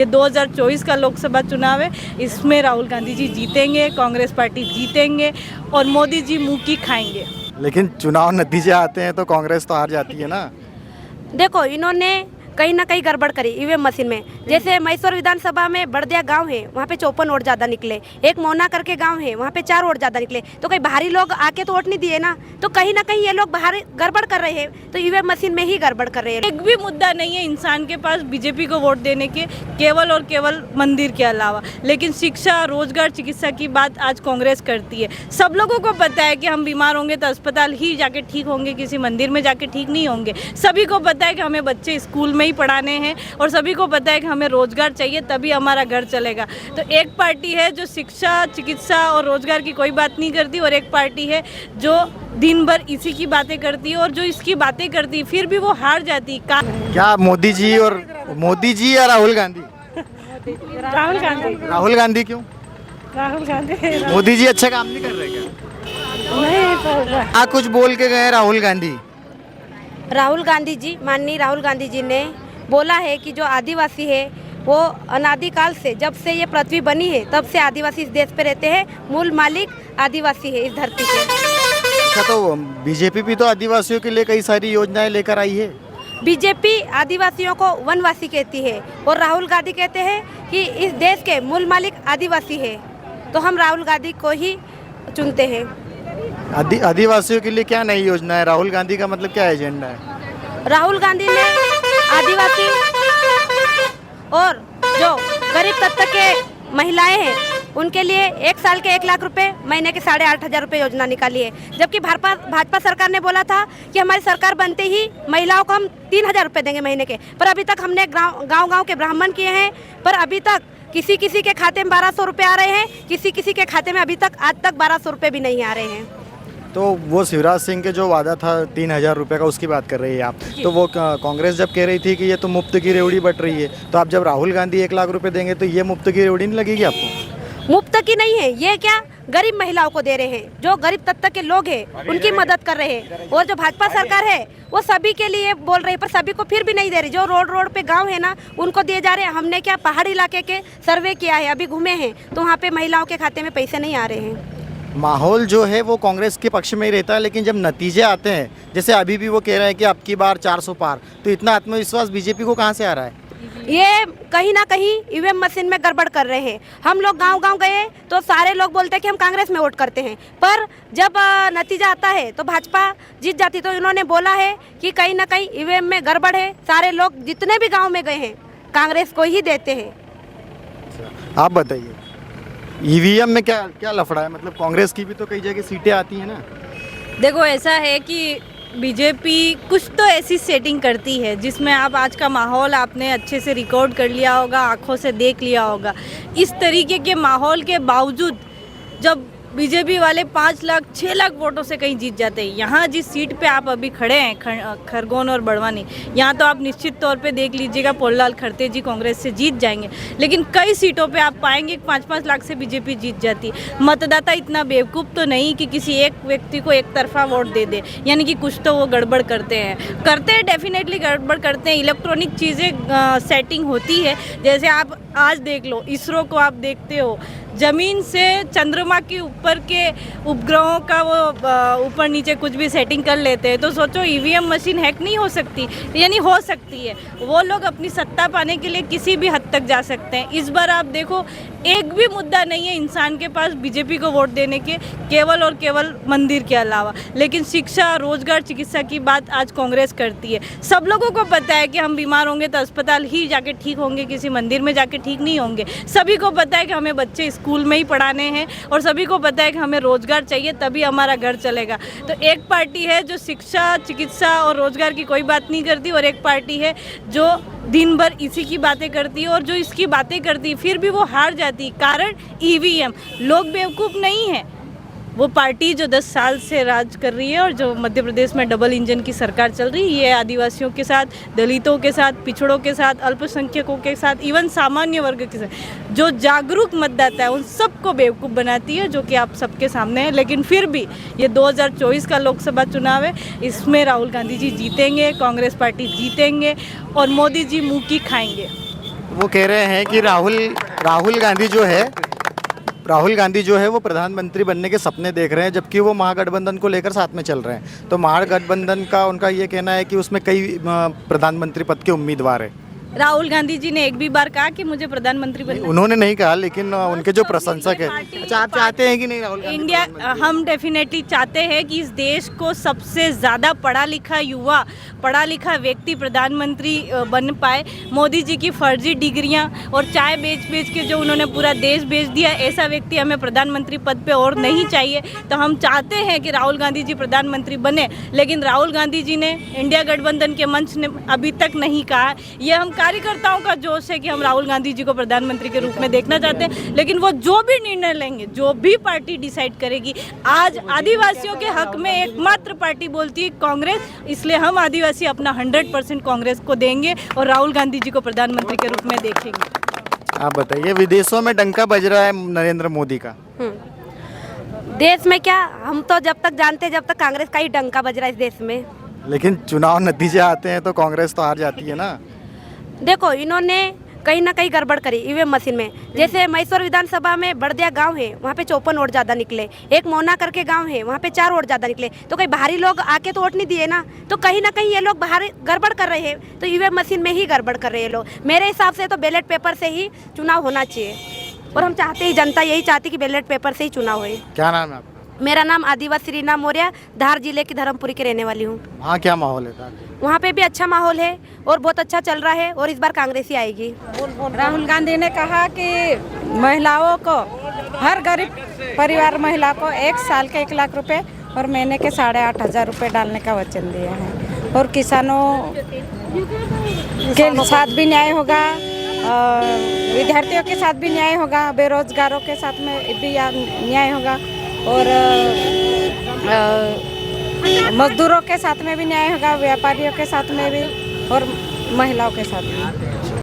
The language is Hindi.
ये 2024 का लोकसभा चुनाव है, इसमें राहुल गांधी जी जीतेंगे, कांग्रेस पार्टी जीतेंगे और मोदी जी मुंह की खाएंगे। लेकिन चुनाव नतीजे आते हैं तो कांग्रेस तो हार जाती है ना। देखो, इन्होंने कहीं ना कहीं गड़बड़ करी ईवीएम मशीन में। जैसे मैसूर विधानसभा में बड़दिया गांव है, वहाँ पे 54 वोट ज़्यादा निकले। एक मोना करके गांव है, वहाँ पे 4 वोट ज़्यादा निकले। तो कहीं बाहरी लोग आके तो वोट नहीं दिए ना, तो कहीं ना कहीं ये लोग बाहर गड़बड़ कर रहे हैं, तो ईवीएम मशीन में ही गड़बड़ कर रहे हैं। एक भी मुद्दा नहीं है इंसान के पास बीजेपी को वोट देने के, केवल और केवल मंदिर के अलावा। लेकिन शिक्षा, रोजगार, चिकित्सा की बात आज कांग्रेस करती है। सब लोगों को पता है कि हम बीमार होंगे तो अस्पताल ही जाके ठीक होंगे, किसी मंदिर में जाके ठीक नहीं होंगे। सभी को पता है कि हमें बच्चे स्कूल में ही पढ़ाने हैं और सभी को पता है कि हमें रोजगार चाहिए, तभी हमारा घर चलेगा। तो एक पार्टी है जो शिक्षा, चिकित्सा और रोजगार की कोई बात नहीं करती, और एक पार्टी है जो दिन भर इसी की बातें करती है, और जो इसकी बातें करती है फिर भी वो हार जाती है। क्या मोदी जी या राहुल गांधी? राहुल गांधी। राहुल गांधी क्यों? राहुल गांधी। मोदी जी अच्छा काम नहीं कर रहे क्या? नहीं कर रहा। कुछ बोल के गए राहुल गांधी। राहुल गांधी जी, माननीय राहुल गांधी जी ने बोला है कि जो आदिवासी है वो अनादिकाल से, जब से ये पृथ्वी बनी है तब से आदिवासी इस देश पे रहते हैं। मूल मालिक आदिवासी है इस धरती के। अच्छा, तो बीजेपी भी तो आदिवासियों के लिए कई सारी योजनाएं लेकर आई है। बीजेपी आदिवासियों को वनवासी कहती है और राहुल गांधी कहते हैं कि इस देश के मूल मालिक आदिवासी है, तो हम राहुल गांधी को ही चुनते हैं। आदिवासियों के लिए क्या नई योजना है? राहुल गांधी का मतलब क्या एजेंडा है? राहुल गांधी ने आदिवासी और जो गरीब तबके के महिलाएं हैं उनके लिए 1 साल के 1 लाख रुपए, महीने के 8,500 रुपये योजना निकाली है। जबकि भाजपा सरकार ने बोला था कि हमारी सरकार बनते ही महिलाओं को हम 3,000 रुपये देंगे महीने के, पर अभी तक हमने गांव के ब्राह्मण किए हैं, पर अभी तक किसी के खाते में 1,200 रुपये आ रहे हैं, किसी के खाते में अभी तक आज तक 1,200 रुपये भी नहीं आ रहे हैं। तो वो शिवराज सिंह के जो वादा था 3,000 रुपये का, उसकी बात कर रही है आप। तो वो कांग्रेस जब कह रही थी कि ये तो मुफ्त की रेवड़ी बट रही है, तो आप जब राहुल गांधी 1 लाख रुपए देंगे तो ये मुफ्त की रेवड़ी नहीं लगेगी आपको? मुफ्त की नहीं है ये, क्या गरीब महिलाओं को दे रहे हैं, जो गरीब तबके के लोग हैं उनकी मदद कर रहे हैं। और जो भाजपा सरकार है वो सभी के लिए बोल रही है, पर सभी को फिर भी नहीं दे रही। जो रोड पे गांव है ना, उनको दिए जा रहे हैं। हमने क्या पहाड़ी इलाके के सर्वे किया है, अभी घूमे हैं, तो वहाँ पे महिलाओं के खाते में पैसे नहीं आ रहे हैं। माहौल जो है वो कांग्रेस के पक्ष में ही रहता है, लेकिन जब नतीजे आते हैं, जैसे अभी भी वो कह रहे हैं कि अब की बार 400 पार, तो इतना आत्मविश्वास बीजेपी को कहाँ से आ रहा है? ये कहीं ना कहीं ईवीएम मशीन में गड़बड़ कर रहे हैं। हम लोग गांव गए तो सारे लोग बोलते हैं कि हम कांग्रेस में वोट करते हैं, पर जब नतीजा आता है तो भाजपा जीत जाती। तो इन्होंने बोला है कि कहीं ना कहीं ईवीएम में गड़बड़ है। सारे लोग जितने भी गाँव में गए हैं कांग्रेस को ही देते हैं। आप बताइए, ईवीएम में क्या लफड़ा है? मतलब कांग्रेस की भी तो कई जगह सीटें आती हैं ना। देखो, ऐसा है कि बीजेपी कुछ तो ऐसी सेटिंग करती है जिसमें आप आज का माहौल आपने अच्छे से रिकॉर्ड कर लिया होगा, आंखों से देख लिया होगा। इस तरीके के माहौल के बावजूद जब बीजेपी वाले 5 लाख 6 लाख वोटों से कहीं जीत जाते हैं, यहाँ जिस सीट पे आप अभी खड़े हैं, खरगोन और बड़वानी, यहाँ तो आप निश्चित तौर पे देख लीजिएगा पोललाल खड़ते जी कांग्रेस से जीत जाएंगे। लेकिन कई सीटों पे आप पाएंगे 5-5 लाख से बीजेपी जीत जाती। मतदाता इतना बेवकूफ़ तो नहीं कि किसी एक व्यक्ति को एक तरफा वोट दे दे, यानी कि कुछ तो वो गड़बड़ करते हैं, डेफिनेटली गड़बड़ करते हैं। इलेक्ट्रॉनिक चीज़ें सेटिंग होती है। जैसे आप आज देख लो, इसरो को आप देखते हो, ज़मीन से चंद्रमा के ऊपर के उपग्रहों का वो ऊपर नीचे कुछ भी सेटिंग कर लेते हैं। तो सोचो ईवीएम मशीन हैक नहीं हो सकती, यानी हो सकती है। वो लोग अपनी सत्ता पाने के लिए किसी भी हद तक जा सकते हैं। इस बार आप देखो, एक भी मुद्दा नहीं है इंसान के पास बीजेपी को वोट देने के, केवल और केवल मंदिर के अलावा। लेकिन शिक्षा, रोजगार, चिकित्सा की बात आज कांग्रेस करती है। सब लोगों को पता है कि हम बीमार होंगे तो अस्पताल ही जाके ठीक होंगे, किसी मंदिर में जाके ठीक नहीं होंगे। सभी को पता है कि हमें बच्चे स्कूल में ही पढ़ाने हैं, और सभी को पता है कि हमें रोजगार चाहिए, तभी हमारा घर चलेगा। तो एक पार्टी है जो शिक्षा, चिकित्सा और रोजगार की कोई बात नहीं करती, और एक पार्टी है जो दिन भर इसी की बातें करती है, और जो इसकी बातें करती है फिर भी वो हार जाती। कारण ईवीएम। लोग बेवकूफ़ नहीं है। वो पार्टी जो 10 साल से राज कर रही है और जो मध्य प्रदेश में डबल इंजन की सरकार चल रही है, ये आदिवासियों के साथ, दलितों के साथ, पिछड़ों के साथ, अल्पसंख्यकों के साथ, इवन सामान्य वर्ग के साथ, जो जागरूक मतदाता है उन सबको बेवकूफ़ बनाती है, जो कि आप सबके सामने है। लेकिन फिर भी ये 2024 का लोकसभा चुनाव है, इसमें राहुल गांधी जी जीतेंगे, कांग्रेस पार्टी जीतेंगे और मोदी जी मुँह की खाएंगे। वो कह रहे हैं कि राहुल गांधी जो है वो प्रधानमंत्री बनने के सपने देख रहे हैं, जबकि वो महागठबंधन को लेकर साथ में चल रहे हैं। तो महागठबंधन का उनका ये कहना है कि उसमें कई प्रधानमंत्री पद के उम्मीदवार है। राहुल गांधी जी ने एक भी बार कहा कि मुझे प्रधानमंत्री बनना है? उन्होंने नहीं कहा, लेकिन उनके जो प्रशंसक है। अच्छा, आप चाहते हैं कि नहीं राहुल गांधी इंडिया, हम डेफिनेटली चाहते हैं कि इस देश को सबसे ज़्यादा पढ़ा लिखा युवा, पढ़ा लिखा व्यक्ति प्रधानमंत्री बन पाए। मोदी जी की फर्जी डिग्रियां और चाय बेच के जो उन्होंने पूरा देश बेच दिया, ऐसा व्यक्ति हमें प्रधानमंत्री पद पे और नहीं चाहिए। तो हम चाहते हैं कि राहुल गांधी जी प्रधानमंत्री बने, लेकिन राहुल गांधी जी ने इंडिया गठबंधन के मंच ने अभी तक नहीं कहा। ये हम कार्यकर्ताओं का जोश है कि हम राहुल गांधी जी को प्रधानमंत्री के रूप में देखना चाहते हैं, लेकिन वो जो भी निर्णय लेंगे, जो भी पार्टी डिसाइड करेगी, आज आदिवासियों के हक में एकमात्र पार्टी बोलती है कांग्रेस, इसलिए हम आदिवासी अपना 100% कांग्रेस को देंगे और राहुल गांधी जी को प्रधानमंत्री के रूप में देखेंगे। आप बताइए, विदेशों में डंका बज रहा है नरेंद्र मोदी का, देश में क्या, हम तो जब तक जानते हैं जब तक कांग्रेस का ही डंका बज रहा है इस देश में। लेकिन चुनाव नतीजे आते हैं तो कांग्रेस तो हार जाती है ना। देखो, इन्होंने कहीं ना कहीं गड़बड़ करी ईवीएम मशीन में। जैसे मैसूर विधानसभा में बड़दिया गांव है, वहाँ पे 54 वोट ज़्यादा निकले। एक मोना करके गांव है, वहाँ पे 4 वोट ज़्यादा निकले। तो कहीं बाहरी लोग आके तो वोट नहीं दिए ना, तो कहीं ना कहीं ये लोग बाहर गड़बड़ कर रहे हैं। तो ईवीएम मशीन में ही गड़बड़ कर रहे हैं लोग। मेरे हिसाब से तो बैलेट पेपर से ही चुनाव होना चाहिए, और हम चाहते ही, जनता यही चाहती कि बैलेट पेपर से ही चुनाव हो। क्या नाम है आपका? मेरा नाम आदिवासी रीना मौर्य, धार जिले की धर्मपुरी की रहने वाली हूँ। वहाँ क्या माहौल है? वहाँ पे भी अच्छा माहौल है और बहुत अच्छा चल रहा है, और इस बार कांग्रेस ही आएगी। राहुल गांधी ने कहा कि महिलाओं को, हर गरीब परिवार महिला को 1 साल के 1 लाख रुपए और महीने के 8,500 रुपए डालने का वचन दिया है। और किसानों के साथ भी न्याय होगा, विद्यार्थियों के साथ भी न्याय होगा, बेरोजगारों के साथ में भी न्याय होगा, और मजदूरों के साथ में भी न्याय होगा, व्यापारियों के साथ में भी, और महिलाओं के साथ में।